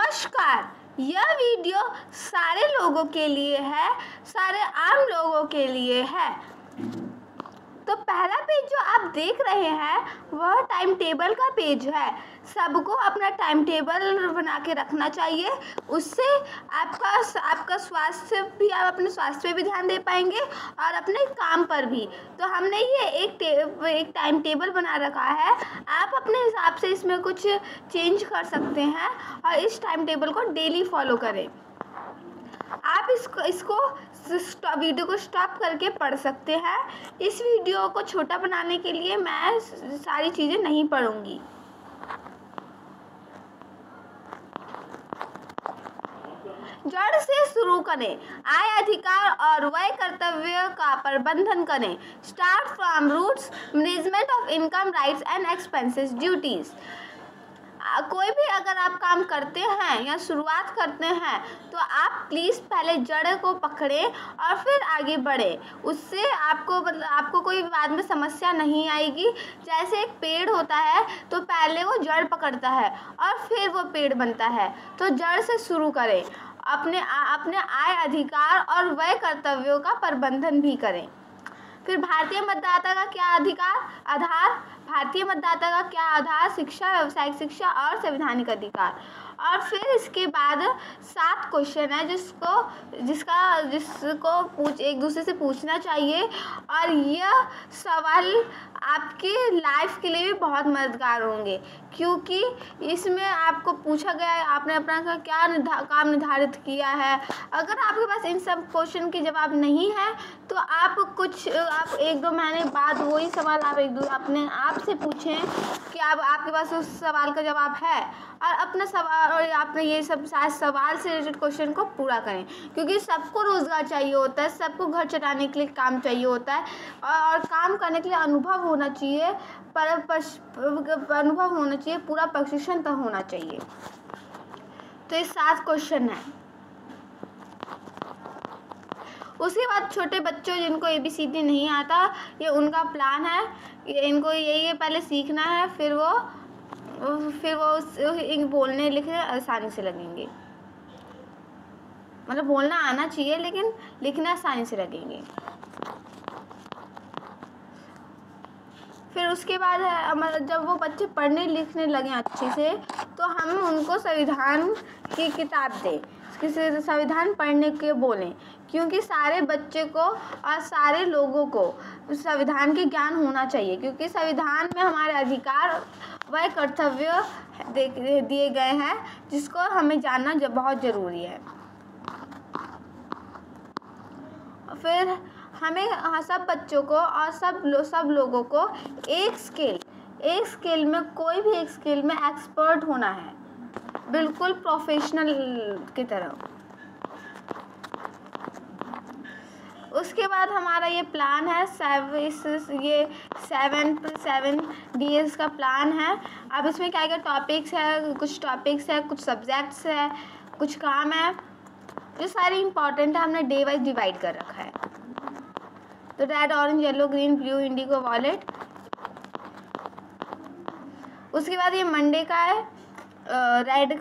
नमस्कार, यह वीडियो सारे लोगों के लिए है, सारे आम लोगों के लिए है। तो पहला पेज जो आप देख रहे हैं वह टाइम टेबल का पेज है। सबको अपना टाइम टेबल बना के रखना चाहिए, उससे आपका स्वास्थ्य भी, आप अपने स्वास्थ्य पे भी ध्यान दे पाएंगे और अपने काम पर भी। तो हमने ये एक टाइम टेबल बना रखा है, आप अपने हिसाब से इसमें कुछ चेंज कर सकते हैं और इस टाइम टेबल को डेली फॉलो करें। आप इसको वीडियो को स्टॉप करके पढ़ सकते हैं। इस वीडियो को छोटा बनाने के लिए मैं सारी चीज़ें नहीं पढ़ूंगी। जड़ से शुरू करें, आय, अधिकार और व्यय कर्तव्य का प्रबंधन करें। Start from roots, management of income, rights and expenses, duties. कोई भी अगर आप काम करते हैं या शुरुआत करते हैं तो आप प्लीज़ पहले जड़ को पकड़ें और फिर आगे बढ़ें। उससे आपको कोई बाद में समस्या नहीं आएगी। जैसे एक पेड़ होता है तो पहले वो जड़ पकड़ता है और फिर वो पेड़ बनता है। तो जड़ से शुरू करें, अपने आय, अधिकार और व्यय कर्तव्यों का प्रबंधन भी करें। फिर भारतीय मतदाता का क्या आधार, भारतीय मतदाता का क्या आधार, शिक्षा, व्यावसायिक शिक्षा और संवैधानिक अधिकार। और फिर इसके बाद 7 क्वेश्चन है जिसको एक दूसरे से पूछना चाहिए और यह सवाल आपके लाइफ के लिए भी बहुत मददगार होंगे, क्योंकि इसमें आपको पूछा गया है आपने अपना क्या काम निर्धारित किया है। अगर आपके पास इन सब क्वेश्चन के जवाब नहीं है तो आप 1-2 महीने बाद वही सवाल आप अपने आप से पूछें कि आपके पास उस सवाल का जवाब है और अपना सवाल और आपने ये सब सवाल से रिलेटेड क्वेश्चन को पूरा करें, क्योंकि सबको रोज़गार चाहिए होता है, सबको घर चलाने के लिए काम चाहिए होता है और काम करने के लिए अनुभव होना चाहिए, अनुभव होना चाहिए, पूरा प्रशिक्षण तो होना चाहिए। तो ये 7 क्वेश्चन है। उसके बाद छोटे बच्चों जिनको ABCD नहीं आता, ये उनका प्लान है, इनको ये पहले सीखना है, फिर वो बोलने लिखने आसानी से लगेंगे। मतलब बोलना आना चाहिए लेकिन लिखना आसानी से लगेंगे। फिर उसके बाद है, जब वो बच्चे पढ़ने लिखने लगें अच्छे से तो हम उनको संविधान की किताब दें, संविधान पढ़ने के बोलें, क्योंकि सारे बच्चे को और सारे लोगों को संविधान के ज्ञान होना चाहिए, क्योंकि संविधान में हमारे अधिकार व कर्तव्य दिए गए हैं जिसको हमें जानना बहुत ज़रूरी है। फिर हमें सब बच्चों को और सब लोगों को एक स्किल में, कोई भी एक स्किल में एक्सपर्ट होना है, बिल्कुल प्रोफेशनल की तरह। उसके बाद हमारा ये प्लान है, ये 7 डेज़ का प्लान है। अब इसमें क्या क्या टॉपिक्स है, कुछ टॉपिक्स है, कुछ सब्जेक्ट्स है, कुछ काम है, ये सारी इंपॉर्टेंट है, हमने डे वाइज डिवाइड कर रखा है। तो red, orange, yellow, green, blue, indigo, violet. उसके बाद ये मंडे का है, रेड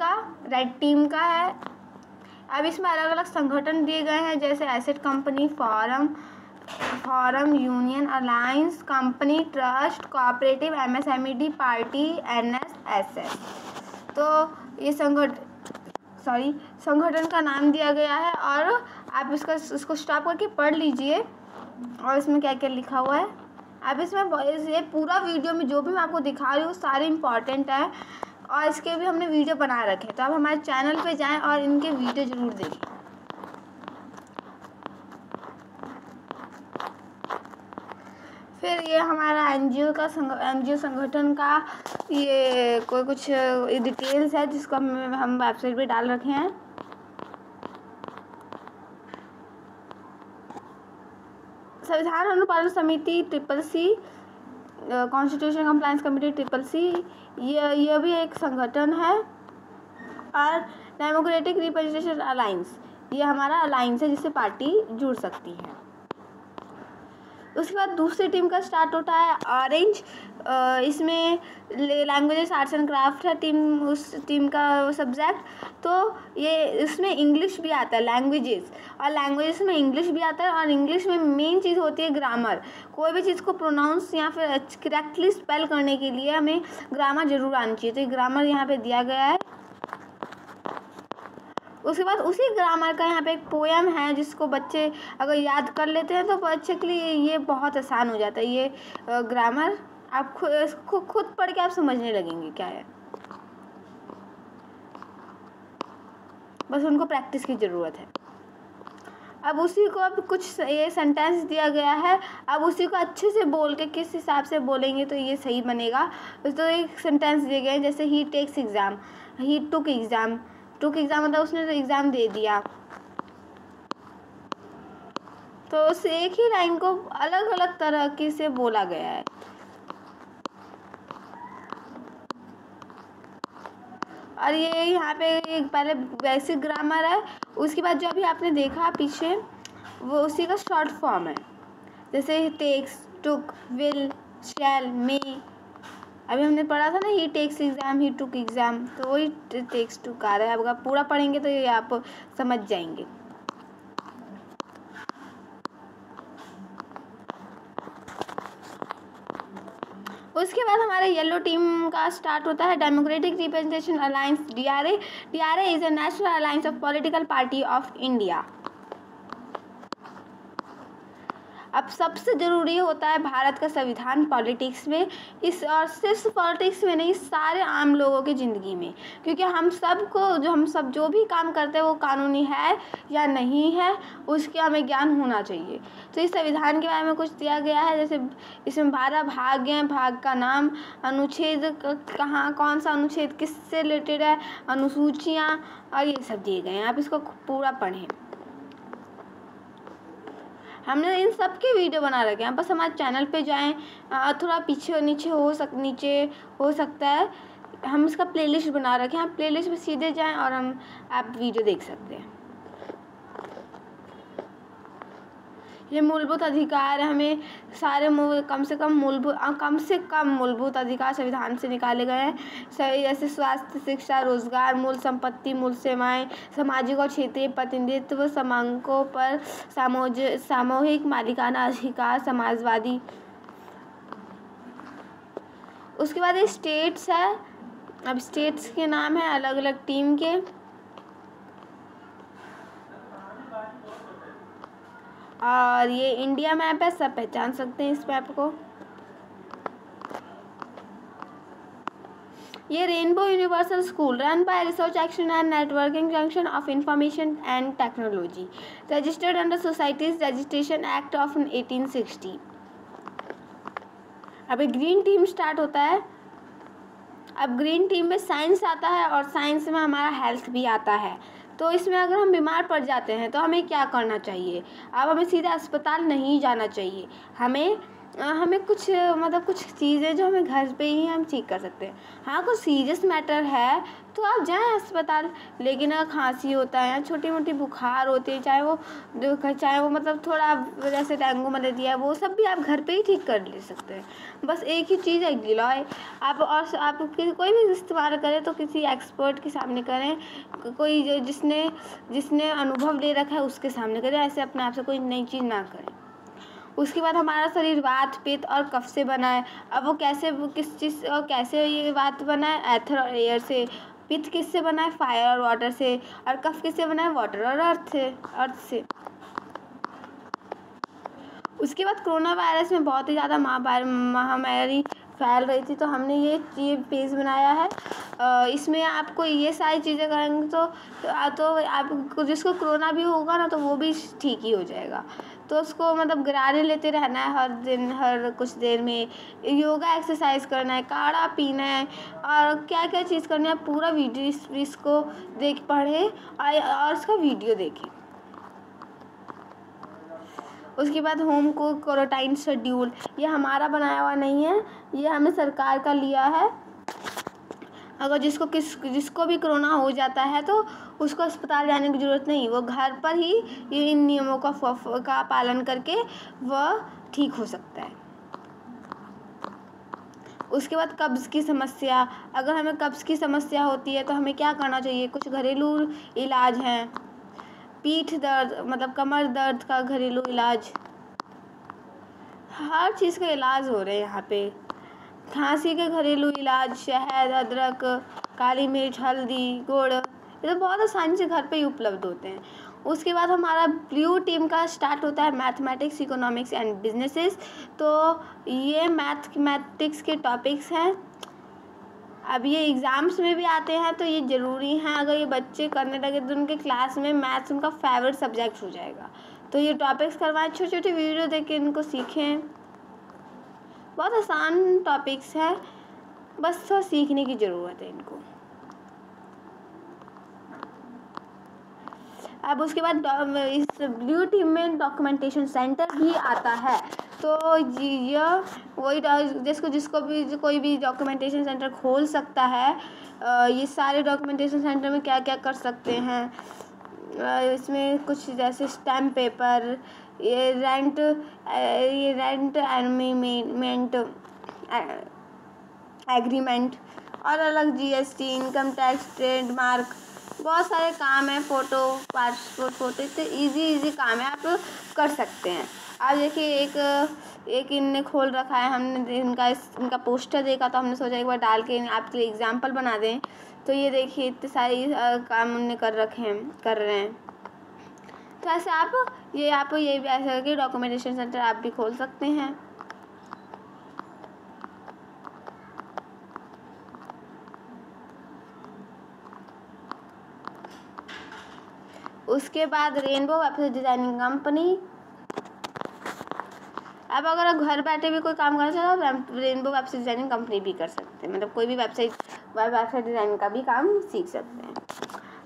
टीम का है। अब इसमें अलग अलग संगठन दिए गए हैं, जैसे asset company, forum, union, alliance, company, trust, cooperative, MSMED, party, NSS। तो ये संगठन का नाम दिया गया है और आप इसको स्टॉप करके पढ़ लीजिए और इसमें क्या क्या लिखा हुआ है। अब इसमें ये पूरा वीडियो में जो भी मैं आपको दिखा रही हूँ सारे इम्पॉर्टेंट है और इसके भी हमने वीडियो बना रखे हैं, तो आप हमारे चैनल पे जाएं और इनके वीडियो ज़रूर देखें। फिर ये हमारा NGO संगठन का ये कुछ डिटेल्स है जिसको हम वेबसाइट पे डाल रखे हैं। संविधान अनुपालन समिति CCC, constitution compliance committee CCC, यह भी एक संगठन है। और डेमोक्रेटिक रिप्रेजेंटेशन अलायंस, ये हमारा अलायंस है जिससे पार्टी जुड़ सकती है। उसके बाद दूसरी टीम का स्टार्ट होता है ऑरेंज। इसमें लैंग्वेजेस आर्ट्स एंड क्राफ्ट है उस टीम का सब्जेक्ट। तो ये इसमें इंग्लिश भी आता है, लैंग्वेजेस, और लैंग्वेजेस में इंग्लिश भी आता है। और इंग्लिश में मेन चीज़ होती है ग्रामर। कोई भी चीज़ को प्रोनाउंस या फिर करेक्टली स्पेल करने के लिए हमें ग्रामर जरूर आनी चाहिए। तो ये ग्रामर यहाँ पे दिया गया है। उसके बाद उसी ग्रामर का यहाँ पे एक पोएम है जिसको बच्चे अगर याद कर लेते हैं तो बच्चे के लिए ये बहुत आसान हो जाता है। ये ग्रामर आप खुद पढ़ के आप समझने लगेंगे क्या है, बस उनको प्रैक्टिस की ज़रूरत है। अब उसी को अब कुछ ये सेंटेंस दिया गया है, अब उसी को अच्छे से बोल के किस हिसाब से बोलेंगे तो ये सही बनेगा। तो एक सेंटेंस दिए गए हैं जैसे ही टेक्स एग्ज़ाम, ही टुक एग्ज़ाम। टुक एग्ज़ाम मतलब उसने तो एग्ज़ाम दे दिया। तो उस एक ही लाइन को अलग अलग तरह की से बोला गया है। और ये यहाँ पे एक पहले बेसिक ग्रामर है, उसके बाद जो अभी आपने देखा पीछे वो उसी का शॉर्ट फॉर्म है। जैसे टेक्स, टुक, विल, शैल, मे। अभी हमने पढ़ा था ना ही टेक्स एग्ज़ाम, ही टुक एग्ज़ाम, तो वही टेक्स टुक आ रहा है। अब आप पूरा पढ़ेंगे तो ये आप समझ जाएंगे। उसके बाद हमारे येलो टीम का स्टार्ट होता है democratic representation alliance, DRA। DRA is a national alliance of political party of India. अब सबसे ज़रूरी होता है भारत का संविधान पॉलिटिक्स में, इस और सिर्फ पॉलिटिक्स में नहीं, सारे आम लोगों की ज़िंदगी में। क्योंकि हम सब जो भी काम करते हैं वो कानूनी है या नहीं है उसके हमें ज्ञान होना चाहिए। तो इस संविधान के बारे में कुछ दिया गया है, जैसे इसमें 12 भाग हैं, भाग का नाम, अनुच्छेद कहाँ, कौन सा अनुच्छेद किससे रिलेटेड है, अनुसूचियाँ और ये सब दिए गए हैं। आप इसको पूरा पढ़ें। हमने इन सब के वीडियो बना रखे हैं, बस हमारे चैनल पे जाएं। थोड़ा पीछे नीचे हो सकता है, हम इसका प्लेलिस्ट बना रखे हैं। आप प्लेलिस्ट में सीधे जाएं और आप वीडियो देख सकते हैं। ये मूलभूत अधिकार है, हमें सारे कम से कम मूलभूत अधिकार संविधान से निकाले गए हैं। जैसे स्वास्थ्य, शिक्षा, रोजगार, मूल संपत्ति, मूल सेवाएं, सामाजिक और क्षेत्रीय प्रतिनिधित्व, समांकों पर सामूहिक मालिकाना अधिकार, समाजवादी। उसके बाद ये स्टेट्स है। अब स्टेट्स के नाम है अलग अलग टीम के। और ये इंडिया मैप है, सब पहचान सकते हैं इस मैप को। ये rainbow universal school run by research action and networking junction of information and technology, registered under societies registration act of 1860। अब ग्रीन टीम स्टार्ट होता है। अब ग्रीन टीम में साइंस आता है और साइंस में हमारा हेल्थ भी आता है। तो इसमें अगर हम बीमार पड़ जाते हैं तो हमें क्या करना चाहिए? अब हमें सीधा अस्पताल नहीं जाना चाहिए, हमें कुछ चीज़ें जो हमें घर पे ही हम ठीक कर सकते हैं। हाँ, कुछ सीरियस मैटर है तो आप जाएं अस्पताल, लेकिन अगर खांसी होता है या छोटी मोटी बुखार होती है, चाहे वो मतलब थोड़ा जैसे डेंगू मलेरिया है, वो सब भी आप घर पे ही ठीक कर ले सकते हैं। बस एक ही चीज़ है, गिलोय। आप कोई भी इस्तेमाल करें तो किसी एक्सपर्ट के सामने करें, कोई जिसने अनुभव ले रखा है उसके सामने करें। ऐसे अपने आप से कोई नई चीज़ ना करें। उसके बाद हमारा शरीर वात, पित्त और कफ से बना है। अब वो कैसे ये वात बना है? एथर और एयर से। पित्त किससे बना है? फायर और वाटर से। और कफ किससे बना है? वाटर और अर्थ से। उसके बाद कोरोना वायरस में बहुत ही ज़्यादा महामारी फैल रही थी, तो हमने ये पेज बनाया है। इसमें आपको ये सारी चीज़ें करेंगे तो आपको जिसको कोरोना भी होगा ना तो वो भी ठीक ही हो जाएगा। तो उसको मतलब गरारे लेते रहना है हर कुछ देर में, योगा एक्सरसाइज करना है, काढ़ा पीना है और क्या क्या चीज़ करनी है। पूरा वीडियो इसको पढ़ें और इसका वीडियो देखें। उसके बाद होम को क्वारंटाइन शेड्यूल, ये हमारा बनाया हुआ नहीं है, ये हमने सरकार का लिया है। अगर जिसको भी कोरोना हो जाता है तो उसको अस्पताल जाने की ज़रूरत नहीं, वो घर पर ही इन नियमों का पालन करके वह ठीक हो सकता है। उसके बाद कब्ज़ की समस्या, अगर हमें कब्ज़ की समस्या होती है तो हमें क्या करना चाहिए? कुछ घरेलू इलाज हैं। पीठ दर्द मतलब कमर दर्द का घरेलू इलाज, हर चीज़ का इलाज हो रहे हैं यहाँ पे। खांसी के घरेलू इलाज, शहद, अदरक, काली मिर्च, हल्दी, गुड़, ये तो बहुत आसानी से घर पे ही उपलब्ध होते हैं। उसके बाद हमारा ब्लू टीम का स्टार्ट होता है मैथमेटिक्स, इकोनॉमिक्स एंड बिजनेसेस। तो ये मैथमेटिक्स के टॉपिक्स हैं। अब ये एग्ज़ाम्स में भी आते हैं तो ये ज़रूरी हैं। अगर ये बच्चे करने लगे तो उनके क्लास में मैथ्स उनका फेवरेट सब्जेक्ट हो जाएगा। तो ये टॉपिक्स करवाएं, छोटे छोटे वीडियो देख के इनको सीखें। बहुत आसान टॉपिक्स हैं, बस थोड़ा सीखने की ज़रूरत है इनको। अब उसके बाद इस ब्लू टीम में डॉक्यूमेंटेशन सेंटर भी आता है। तो यह वही जिसको भी कोई भी डॉक्यूमेंटेशन सेंटर खोल सकता है। ये सारे डॉक्यूमेंटेशन सेंटर में क्या क्या कर सकते हैं, इसमें कुछ जैसे स्टैम्प पेपर, ये रेंट एग्रीमेंट और अलग जीएसटी, इनकम टैक्स, ट्रेडमार्क, बहुत सारे काम हैं। फ़ोटो, पासपोर्ट फ़ोटो, इतने इजी काम है, आप कर सकते हैं। अब देखिए एक इनने खोल रखा है, हमने इनका पोस्टर देखा तो हमने सोचा एक बार डाल के आपके लिए एग्जाम्पल बना दें। तो ये देखिए इतने सारे काम उनने कर रहे हैं। तो ऐसे आप ये भी ऐसे करके डॉक्यूमेंटेशन सेंटर आप भी खोल सकते हैं। उसके बाद रेनबो वेबसाइट डिज़ाइनिंग कंपनी। अब अगर आप घर बैठे भी कोई काम करना चाहते हो तो रेनबो वेबसाइट डिज़ाइनिंग कंपनी भी कर सकते हैं। मतलब कोई भी वेबसाइट डिज़ाइनिंग का भी काम सीख सकते हैं।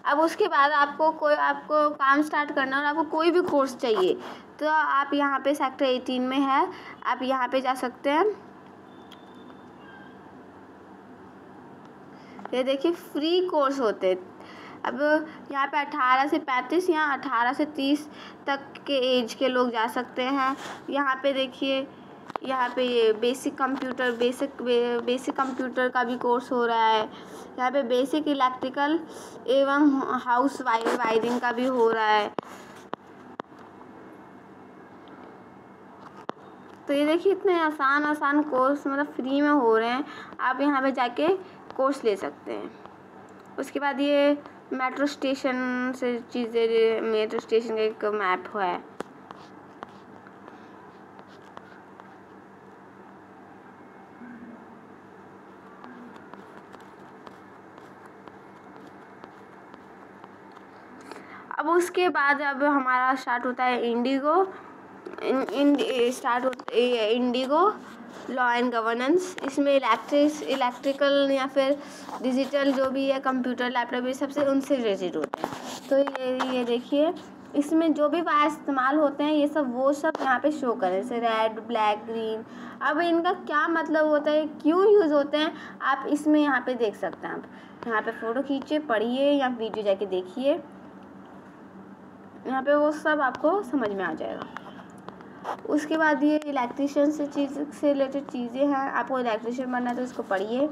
अब उसके बाद आपको काम स्टार्ट करना और आपको कोई भी कोर्स चाहिए तो आप यहाँ पे सेक्टर 18 में है, आप यहाँ पे जा सकते हैं। ये देखिए फ्री कोर्स होते हैं। अब यहाँ पे 18 से 35 या 18 से 30 तक के एज के लोग जा सकते हैं। यहाँ पे देखिए, यहाँ पे ये बेसिक कंप्यूटर का भी कोर्स हो रहा है। यहाँ पे बेसिक इलेक्ट्रिकल एवं हाउस वायरिंग का भी हो रहा है। तो ये देखिए इतने आसान कोर्स मतलब फ्री में हो रहे हैं, आप यहाँ पे जाके कोर्स ले सकते हैं। उसके बाद ये मेट्रो स्टेशन का एक मैप है। अब उसके बाद अब हमारा स्टार्ट होता है इंडिगो लॉ एंड गवर्नेंस। इसमें इलेक्ट्रिकल या फिर डिजिटल जो भी है, कंप्यूटर, लैपटॉप, ये सबसे उनसे रिलेटेड होते हैं। तो ये देखिए इसमें जो भी वायर इस्तेमाल होते हैं वो सब यहाँ पे शो करें, जैसे रेड, ब्लैक, ग्रीन। अब इनका क्या मतलब होता है, क्यों यूज़ होते हैं, आप इसमें यहाँ पे देख सकते हैं। आप यहाँ पे फ़ोटो खींचिए, पढ़िए या वीडियो जाके देखिए, यहाँ पे वो सब आपको समझ में आ जाएगा। उसके बाद ये इलेक्ट्रीशियन से रिलेटेड चीज़ें हैं। आपको इलेक्ट्रीशियन बनना है तो इसको पढ़िए।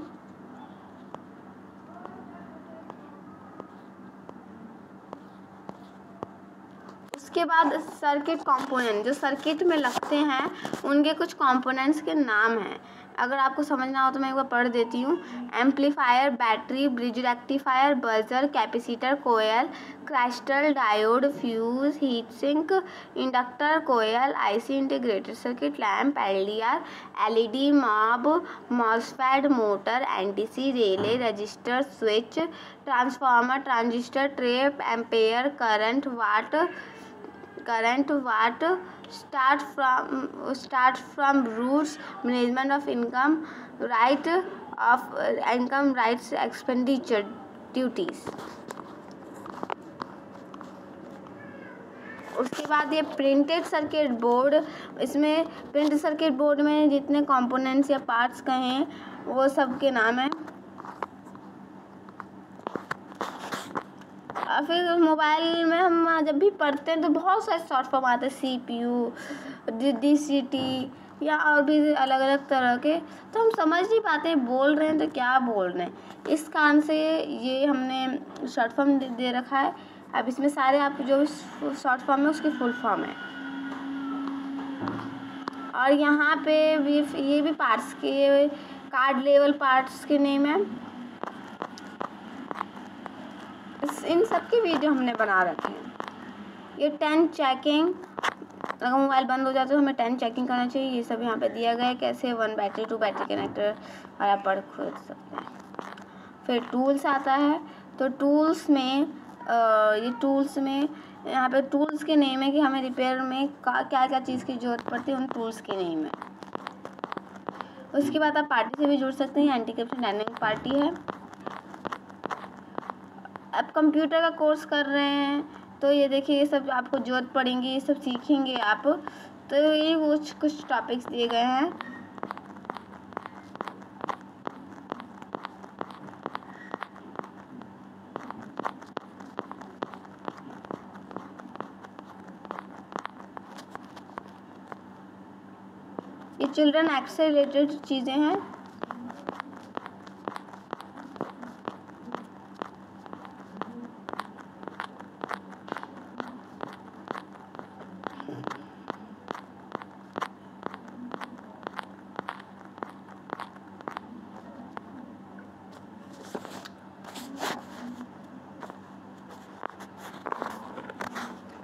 उसके बाद सर्किट कंपोनेंट, जो सर्किट में लगते हैं उनके कुछ कंपोनेंट्स के नाम हैं। अगर आपको समझना हो तो मैं एक बार पढ़ देती हूँ। Amplifier, battery, bridge rectifier, buzzer, capacitor, coil, crystal, diode, fuse, heat sink, inductor, coil, I C, integrated circuit, lamp, L D R, L E D, MOSFET, motor, N T C, relay, resistor, switch, transformer, transistor, trap, ampere, current, watt, start from roots, management of income, rights, expenditure, duties। उसके बाद ये printed circuit board. इसमें printed circuit board में जितने components या parts कहें वो सब के नाम हैं। फिर मोबाइल में हम जब भी पढ़ते हैं तो बहुत सारे शॉर्ट फॉर्म आते हैं, CPU, DCT या और भी अलग अलग तरह के, तो हम समझ नहीं पाते बोल रहे हैं तो क्या बोल रहे हैं। इस कारण से ये हमने शॉर्ट फॉर्म दे रखा है। अब इसमें सारे आप जो शॉर्ट फॉर्म है उसकी फुल फॉर्म है। और यहाँ पे ये भी पार्ट्स के कार्ड लेवल पार्ट्स के नेम है। इन सब की वीडियो हमने बना रखे हैं। ये 10 चेकिंग, अगर मोबाइल बंद हो जाए तो हमें 10 चेकिंग करना चाहिए, ये सब यहाँ पे दिया गया है। कैसे 1 बैटरी 2 बैटरी कनेक्टर और आप पढ़ खोल सकते हैं। फिर टूल्स आता है, तो टूल्स में ये टूल्स में यहाँ पे टूल्स के नेम है कि हमें रिपेयर में क्या क्या चीज़ की ज़रूरत पड़ती है, उन टूल्स के नेम है। उसके बाद आप पार्टी से भी जुड़ सकते हैं। एंटी करप्शन डायनेमिक पार्टी है। आप कंप्यूटर का कोर्स कर रहे हैं तो ये देखिए, ये सब आपको ज़रूरत पड़ेंगी, ये सब सीखेंगे आप। तो ये कुछ टॉपिक्स दिए गए हैं। ये चिल्ड्रन एक्ट से रिलेटेड चीज़ें हैं।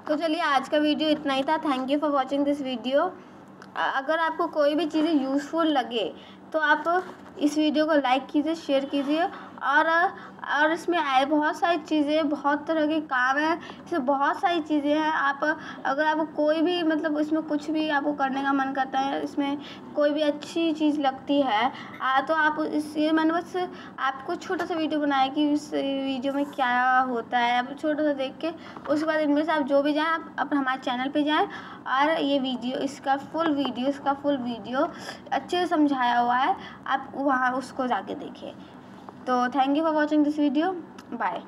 तो चलिए, आज का वीडियो इतना ही था। Thank you for watching this video. अगर आपको कोई भी चीज़ें यूज़फुल लगे तो आप इस वीडियो को लाइक कीजिए, शेयर कीजिए। और इसमें आए बहुत सारी चीज़ें, बहुत तरह के काम हैं, इसमें बहुत सारी चीज़ें हैं। आप अगर आपको कोई भी मतलब इसमें कुछ भी आपको करने का मन करता है, इसमें कोई भी अच्छी चीज़ लगती है तो आप ये मैंने बस आपको छोटा सा वीडियो बनाया कि इस वीडियो में क्या होता है। आप छोटा सा देख के उसके बाद इनमें से आप जो भी जाएँ, आप हमारे चैनल पे जाएँ और ये वीडियो, इसका फुल वीडियो अच्छे से समझाया हुआ है, आप वहाँ उसको जाके देखिए। तो thank you for watching this video. Bye.